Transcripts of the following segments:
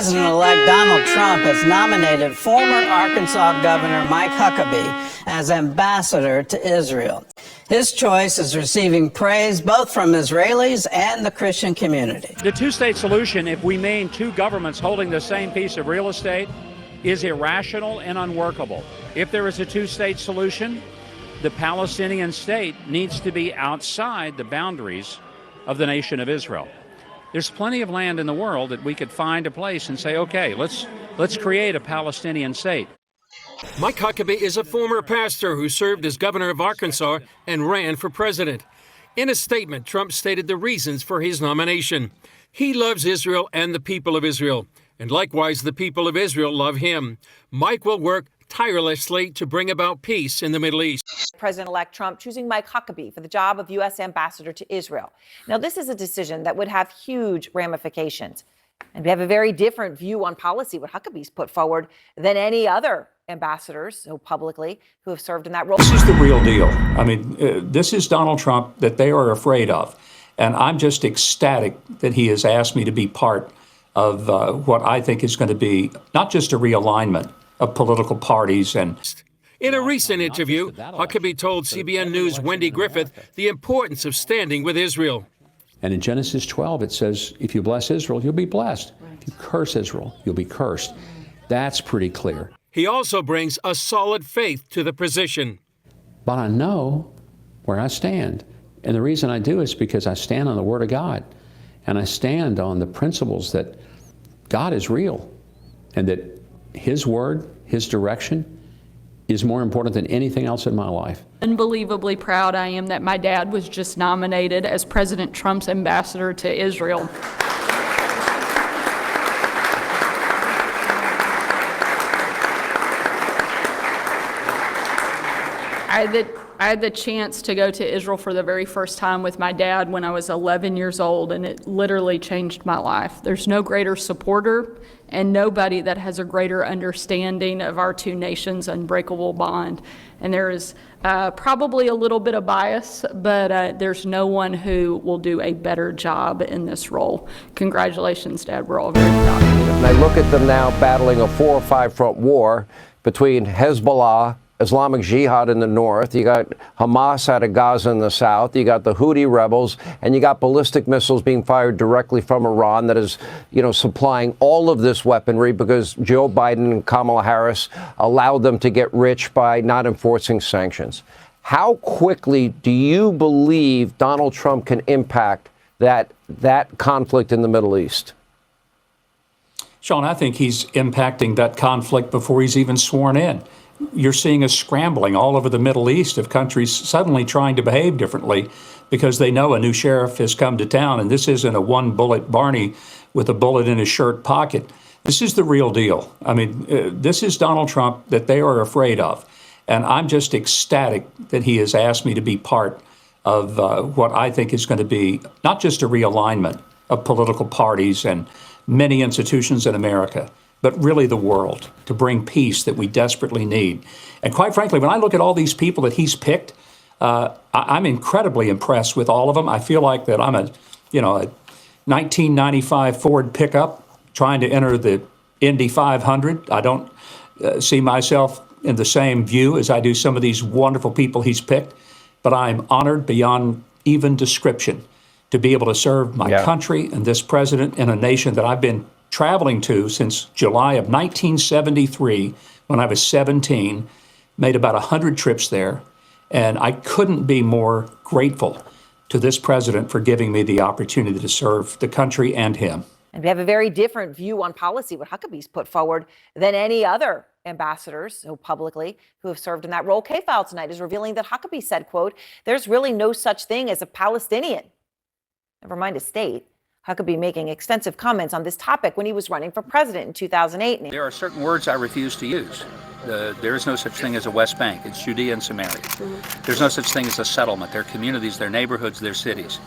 President-elect Donald Trump has nominated former Arkansas Governor Mike Huckabee as ambassador to Israel. His choice is receiving praise both from Israelis and the Christian community. The two-state solution, if we mean two governments holding the same piece of real estate, is irrational and unworkable. If there is a two-state solution, the Palestinian state needs to be outside the boundaries of the nation of Israel. There's plenty of land in the world that we could find a place and say, okay, let's create a Palestinian state. Mike Huckabee is a former pastor who served as governor of Arkansas and ran for president. In a statement, Trump stated the reasons for his nomination. He loves Israel and the people of Israel, and likewise the people of Israel love him. Mike will work tirelessly to bring about peace in the Middle East. President-elect Trump choosing Mike Huckabee for the job of U.S. ambassador to Israel. Now, this is a decision that would have huge ramifications. And we have a very different view on policy, what Huckabee's put forward, than any other ambassadors, so publicly, who have served in that role. This is the real deal. I mean, this is Donald Trump that they are afraid of. And I'm just ecstatic that he has asked me to be part of what I think is going to be not just a realignment of political parties. And in a recent interview, Huckabee told CBN News' Wendy Griffith the importance of standing with Israel. And in Genesis 12, it says, if you bless Israel, you'll be blessed. If you curse Israel, you'll be cursed. That's pretty clear. He also brings a solid faith to the position. But I know where I stand. And the reason I do is because I stand on the Word of God. And I stand on the principles that God is real and that His Word, His direction is more important than anything else in my life. Unbelievably proud I am that my dad was just nominated as President Trump's ambassador to Israel. I had the chance to go to Israel for the very first time with my dad when I was 11 years old, and it literally changed my life. There's no greater supporter and nobody that has a greater understanding of our two nations' unbreakable bond. And there is probably a little bit of bias, but there's no one who will do a better job in this role. Congratulations, Dad. We're all very proud of you. And I look at them now battling a 4 or 5 front war between Hezbollah, Islamic Jihad in the north, you got Hamas out of Gaza in the south, you got the Houthi rebels, and you got ballistic missiles being fired directly from Iran that is, supplying all of this weaponry because Joe Biden and Kamala Harris allowed them to get rich by not enforcing sanctions. How quickly do you believe Donald Trump can impact that conflict in the Middle East? Sean, I think he's impacting that conflict before he's even sworn in. You're seeing a scrambling all over the Middle East of countries suddenly trying to behave differently because they know a new sheriff has come to town, and this isn't a one-bullet Barney with a bullet in his shirt pocket. This is the real deal. I mean, this is Donald Trump that they are afraid of, and I'm just ecstatic that he has asked me to be part of what I think is going to be not just a realignment of political parties and many institutions in America, but really the world, to bring peace that we desperately need. And quite frankly, when I look at all these people that he's picked, I'm incredibly impressed with all of them. I feel like that I'm a 1995 Ford pickup trying to enter the Indy 500. I don't see myself in the same view as I do some of these wonderful people he's picked, but I'm honored beyond even description to be able to serve my country and this president in a nation that I've been traveling to since July of 1973, when I was 17, made about 100 trips there, and I couldn't be more grateful to this president for giving me the opportunity to serve the country and him. And we have a very different view on policy, what Huckabee's put forward, than any other ambassadors, so publicly, who have served in that role. K-File tonight is revealing that Huckabee said, quote, "There's really no such thing as a Palestinian, never mind a state." Huckabee making extensive comments on this topic when he was running for president in 2008. There are certain words I refuse to use. There is no such thing as a West Bank. It's Judea and Samaria. There's no such thing as a settlement. They're communities, they're neighborhoods, they're cities.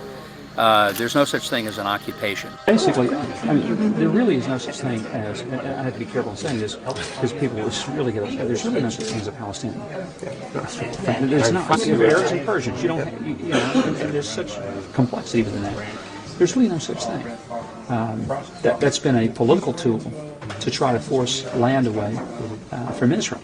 There's no such thing as an occupation. Basically, there really is no such thing as, and I have to be careful in saying this because people will really get upset, there's really no such thing as a Palestinian. There's not. Arabs and Persians, and there's such complexity within that. There's really no such thing. That's been a political tool to try to force land away from Israel.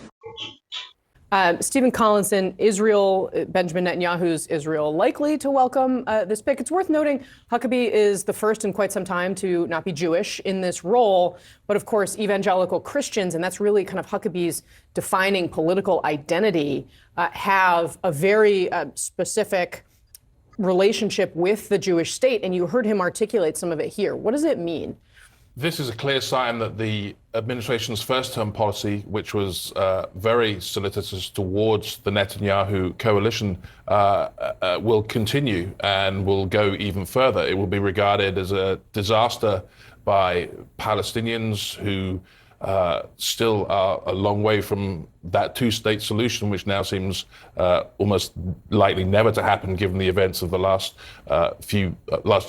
Stephen Collinson, Israel, Benjamin Netanyahu's Israel likely to welcome this pick. It's worth noting Huckabee is the first in quite some time to not be Jewish in this role. But of course, evangelical Christians, and that's really kind of Huckabee's defining political identity, have a very specific relationship with the Jewish state. And you heard him articulate some of it here. What does it mean? This is a clear sign that the administration's first-term policy, which was very solicitous towards the Netanyahu coalition, will continue and will go even further. It will be regarded as a disaster by Palestinians who still are a long way from that two-state solution, which now seems almost likely never to happen given the events of the last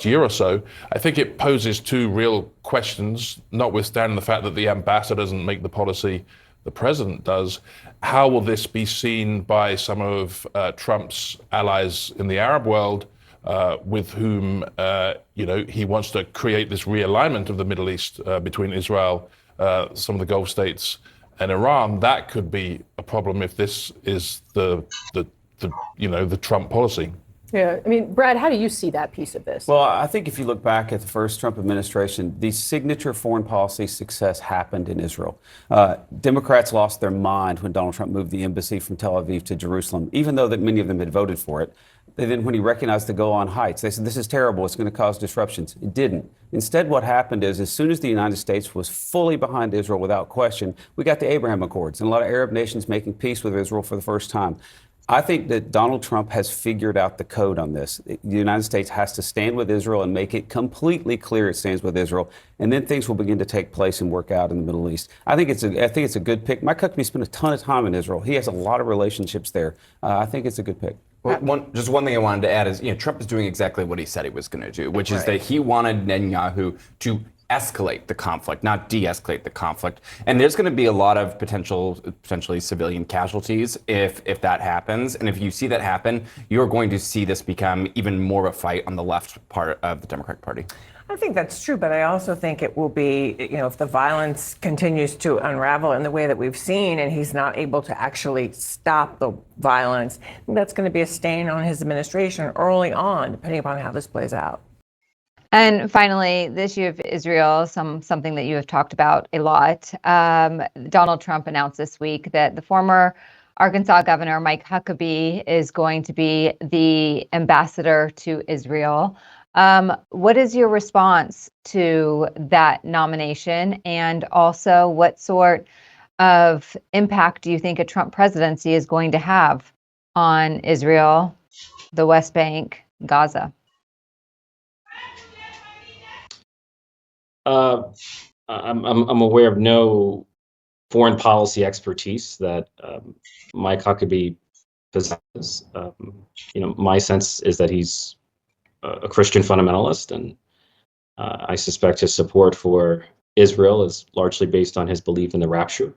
year or so. I think it poses two real questions, notwithstanding the fact that the ambassador doesn't make the policy, the president does. How will this be seen by some of Trump's allies in the Arab world, with whom he wants to create this realignment of the Middle East between Israel, some of the Gulf states, and Iran? That could be a problem if this is the Trump policy. Yeah, I mean, Brad, how do you see that piece of this? Well, I think if you look back at the first Trump administration, the signature foreign policy success happened in Israel. Democrats lost their mind when Donald Trump moved the embassy from Tel Aviv to Jerusalem, even though that many of them had voted for it. And then when he recognized the Golan Heights, they said, this is terrible, it's going to cause disruptions. It didn't. Instead, what happened is, as soon as the United States was fully behind Israel without question, we got the Abraham Accords and a lot of Arab nations making peace with Israel for the first time. I think that Donald Trump has figured out the code on this. The United States has to stand with Israel and make it completely clear it stands with Israel, and then things will begin to take place and work out in the Middle East. I think it's a good pick. Mike Huckabee spent a ton of time in Israel. He has a lot of relationships there. I think it's a good pick. Well, just one thing I wanted to add is, Trump is doing exactly what he said he was going to do, which is that he wanted Netanyahu to escalate the conflict, not de-escalate the conflict. And there's going to be a lot of potentially civilian casualties if that happens. And if you see that happen, you're going to see this become even more of a fight on the left part of the Democratic Party. I think that's true, but I also think it will be, if the violence continues to unravel in the way that we've seen and he's not able to actually stop the violence, I think that's going to be a stain on his administration early on, depending upon how this plays out. And finally, the issue of Israel, something that you have talked about a lot. Donald Trump announced this week that the former Arkansas governor, Mike Huckabee, is going to be the ambassador to Israel. What is your response to that nomination? And also, what sort of impact do you think a Trump presidency is going to have on Israel, the West Bank, Gaza? I'm aware of no foreign policy expertise that Mike Huckabee possesses. My sense is that he's a Christian fundamentalist, and I suspect his support for Israel is largely based on his belief in the rapture.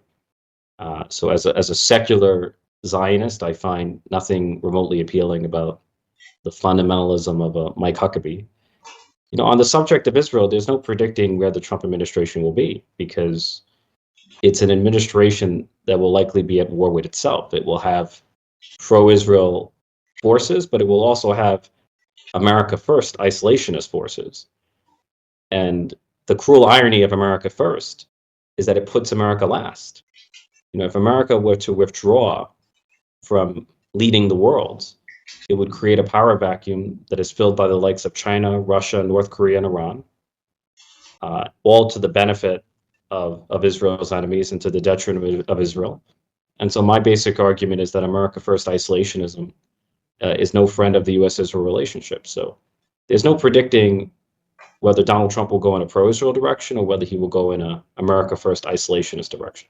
So as a secular Zionist, I find nothing remotely appealing about the fundamentalism of Mike Huckabee. On the subject of Israel, there's no predicting where the Trump administration will be, because it's an administration that will likely be at war with itself. It will have pro-Israel forces, but it will also have America First isolationist forces. And the cruel irony of America First is that it puts America last. If America were to withdraw from leading the world, it would create a power vacuum that is filled by the likes of China, Russia, North Korea, and Iran, all to the benefit of Israel's enemies and to the detriment of Israel. And so my basic argument is that America First isolationism is no friend of the U.S.-Israel relationship. So there's no predicting whether Donald Trump will go in a pro-Israel direction or whether he will go in a America First isolationist direction.